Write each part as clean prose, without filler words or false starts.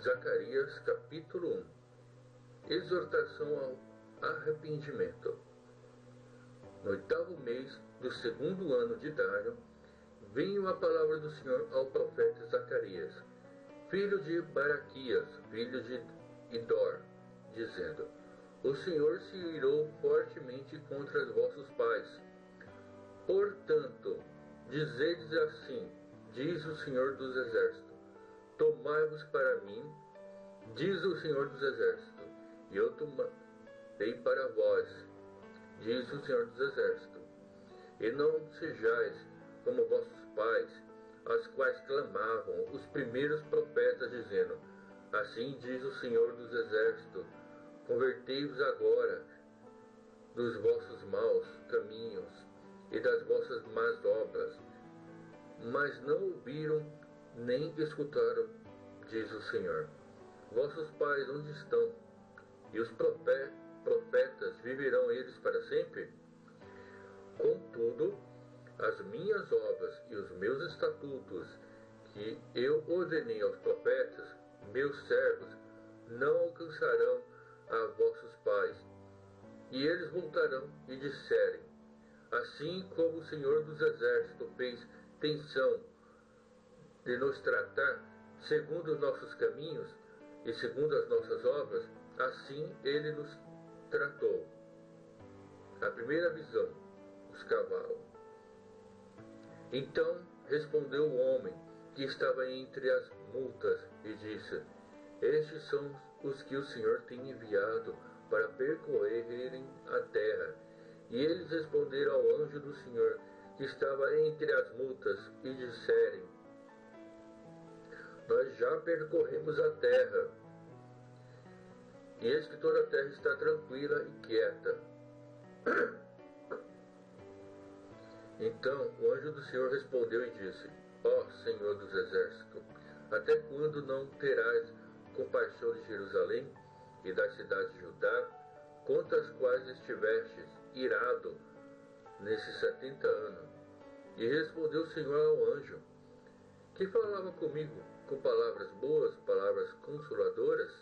Zacarias capítulo 1. Exortação ao arrependimento. No 8º mês do 2º ano de Dário, veio a palavra do Senhor ao profeta Zacarias, filho de Baraquias, filho de Idor, dizendo: O Senhor se irou fortemente contra vossos pais. Portanto, dizedes assim, diz o Senhor dos Exércitos: Tomai-vos para mim, diz o Senhor dos Exércitos, e eu tomarei para vós, diz o Senhor dos Exércitos. E não sejais como vossos pais, aos quais clamavam os primeiros profetas, dizendo: Assim diz o Senhor dos Exércitos, convertei-vos agora dos vossos maus caminhos e das vossas más obras. Mas não ouviram nem escutaram, diz o Senhor. Vossos pais onde estão? E os profetas, viverão eles para sempre? Contudo, as minhas obras e os meus estatutos, que eu ordenei aos profetas, meus servos, não alcançarão a vossos pais. E eles voltarão e disserem: Assim como o Senhor dos Exércitos fez tensão de nos tratar segundo os nossos caminhos e segundo as nossas obras, assim ele nos tratou. A primeira visão, os cavalos. Então respondeu o homem que estava entre as multas e disse: Estes são os que o Senhor tem enviado para percorrerem a terra. E eles responderam ao anjo do Senhor que estava entre as multas e disserem: Nós já percorremos a terra, e eis que toda a terra está tranquila e quieta. Então o anjo do Senhor respondeu e disse: Ó Senhor dos Exércitos, até quando não terás compaixão de Jerusalém e das cidades de Judá, contra as quais estivestes irado nesses 70 anos? E respondeu o Senhor ao anjo, que falava comigo com palavras boas, palavras consoladoras.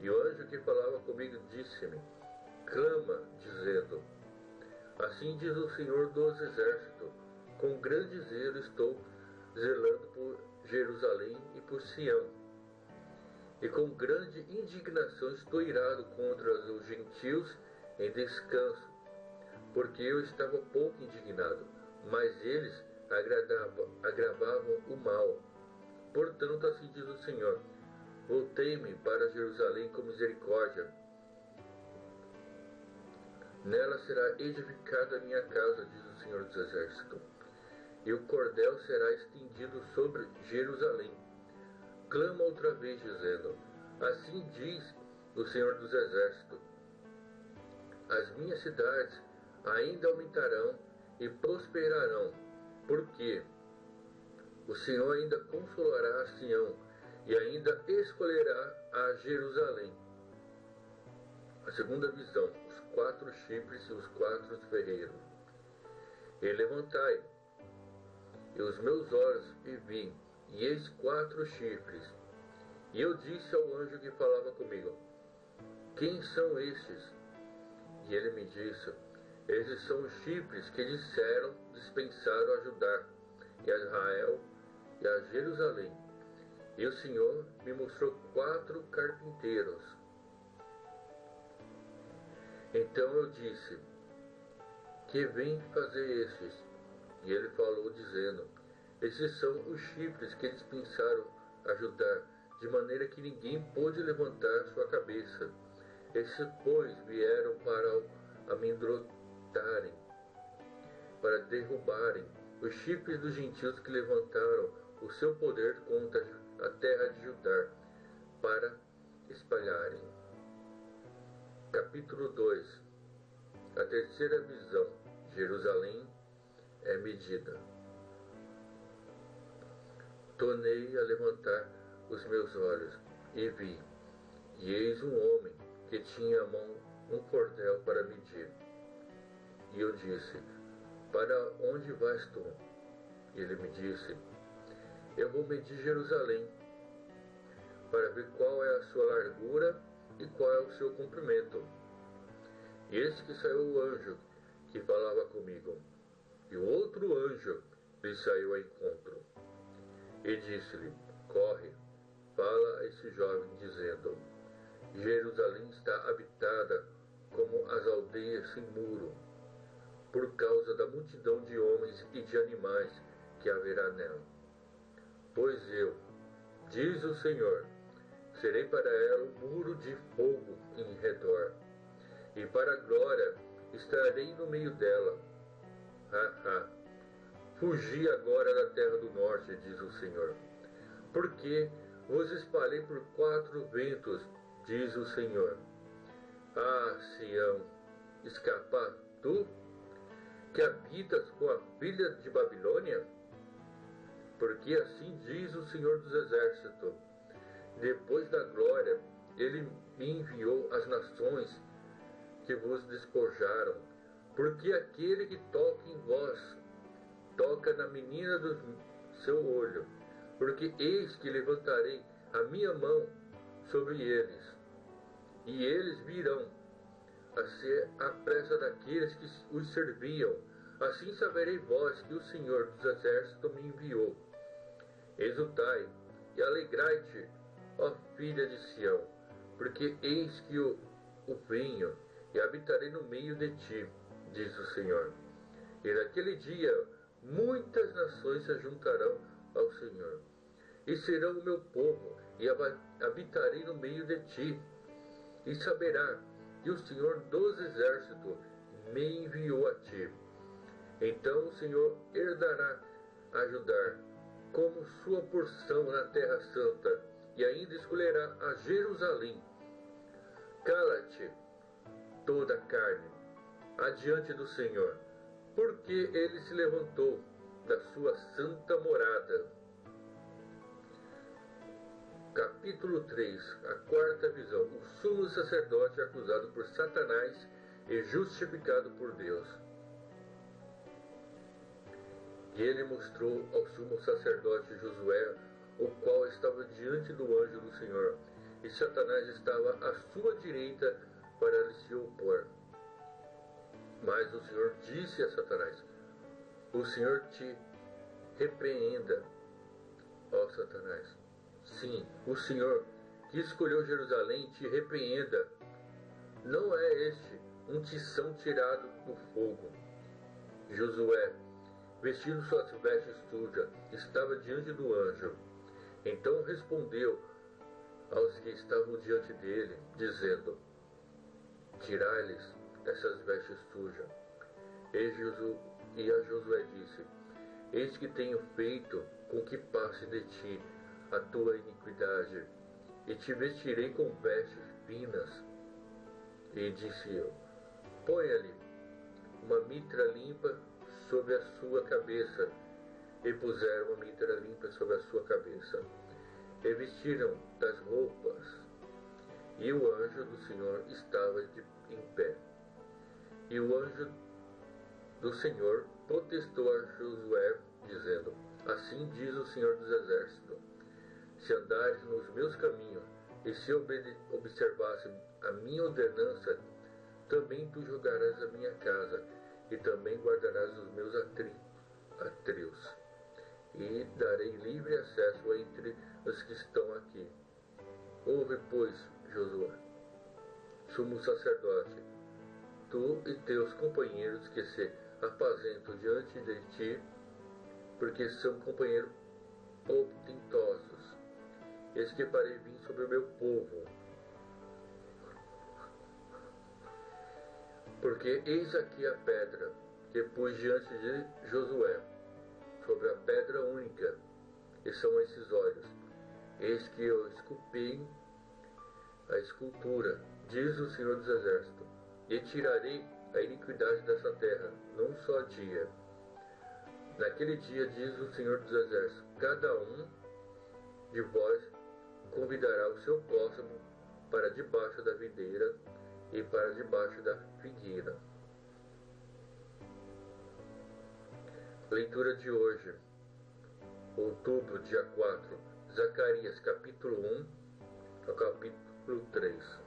E o anjo que falava comigo disse-me: Clama, dizendo: Assim diz o Senhor dos Exércitos, com grande zelo estou zelando por Jerusalém e por Sião. E com grande indignação estou irado contra os gentios em descanso, porque eu estava pouco indignado, mas eles agravavam o mal. Portanto, assim diz o Senhor: Voltei-me para Jerusalém com misericórdia. Nela será edificada a minha casa, diz o Senhor dos Exércitos, e o cordel será estendido sobre Jerusalém. Clama outra vez, dizendo: Assim diz o Senhor dos Exércitos: As minhas cidades ainda aumentarão e prosperarão, porque o Senhor ainda consolará a Sião e ainda escolherá a Jerusalém. A segunda visão, os 4 chifres e os 4 ferreiros. E levantai, e os meus olhos e vi, e eis 4 chifres. E eu disse ao anjo que falava comigo: Quem são estes? E ele me disse: Esses são os chifres que dispensaram a Judá, e a Israel, e a Jerusalém. E o Senhor me mostrou 4 carpinteiros. Então eu disse: Que vem fazer estes? E ele falou, dizendo: Esses são os chifres que dispensaram a Judá, de maneira que ninguém pôde levantar sua cabeça. Esses, pois, vieram para amedrontarem, para derrubarem os chifres dos gentios que levantaram o seu poder contra a terra de Judá, para espalharem. Capítulo 2. A terceira visão. Jerusalém é medida. Tornei a levantar os meus olhos e vi, e eis um homem que tinha à mão um cordel para medir. E eu disse: Para onde vais tu? E ele me disse: Eu vou medir Jerusalém, para ver qual é a sua largura e qual é o seu comprimento. E eis que saiu o anjo que falava comigo, e o outro anjo lhe saiu ao encontro, e disse-lhe: corre, fala a esse jovem, dizendo: Jerusalém está habitada como as aldeias sem muro, por causa da multidão de homens e de animais que haverá nela. Pois eu, diz o Senhor, serei para ela um muro de fogo em redor, e para a glória estarei no meio dela. Fugi agora da terra do norte, diz o Senhor, porque vos espalhei por 4 ventos, diz o Senhor. Ah, Sião, escapa tu, que habitas com a filha de Babilônia? Porque assim diz o Senhor dos Exércitos: depois da glória, ele me enviou às nações que vos despojaram, porque aquele que toca em vós, toca na menina do seu olho, porque eis que levantarei a minha mão sobre eles, e eles virão a ser a pressa daqueles que os serviam. Assim saberei vós que o Senhor dos Exércitos me enviou. Exultai e alegrai-te, ó filha de Sião, porque eis que eu venho e habitarei no meio de ti, diz o Senhor. E naquele dia muitas nações se juntarão ao Senhor, e serão o meu povo, e habitarei no meio de ti, e saberá que o Senhor dos Exércitos me enviou a ti. Então o Senhor herdará a Judá como sua porção na terra santa, e ainda escolherá a Jerusalém. Cala-te, toda a carne, adiante do Senhor, porque ele se levantou da sua santa morada. Capítulo 3, a quarta visão. O sumo sacerdote acusado por Satanás e justificado por Deus. E ele mostrou ao sumo sacerdote Josué, o qual estava diante do anjo do Senhor, e Satanás estava à sua direita para lhe se opor. Mas o Senhor disse a Satanás: o Senhor te repreenda, ó Satanás. Sim, o Senhor, que escolheu Jerusalém, te repreenda. Não é este um tição tirado do fogo? Josué, vestindo suas vestes sujas, estava diante do anjo. Então respondeu aos que estavam diante dele, dizendo: tirai-lhes essas vestes sujas. E a Josué disse: eis que tenho feito com que passe de ti a tua iniquidade, e te vestirei com vestes finas. E disse eu: ponha-lhe uma mitra limpa sobre a sua cabeça. E puseram uma mitra limpa sobre a sua cabeça, e vestiram das roupas. E o anjo do Senhor estava em pé. E o anjo do Senhor protestou a Josué, dizendo: assim diz o Senhor dos Exércitos: se andares nos meus caminhos, e se observasse a minha ordenança, também tu julgarás a minha casa, e também guardarás os meus atrios, e darei livre acesso entre os que estão aqui. Ouve, pois, Josué, sumo sacerdote, tu e teus companheiros que se apazentam diante de ti, porque são companheiros obtentosos. Eis que farei vir sobre o meu povo, porque eis aqui a pedra que pus diante de Josué, sobre a pedra única, e são esses olhos. Eis que eu esculpei a escultura, diz o Senhor dos Exércitos, e tirarei a iniquidade dessa terra num só dia. Naquele dia, diz o Senhor dos Exércitos, cada um de vós convidará o seu próximo para debaixo da videira e para debaixo da figueira. Leitura de hoje, outubro, dia 4, Zacarias, capítulo 1, ao capítulo 3.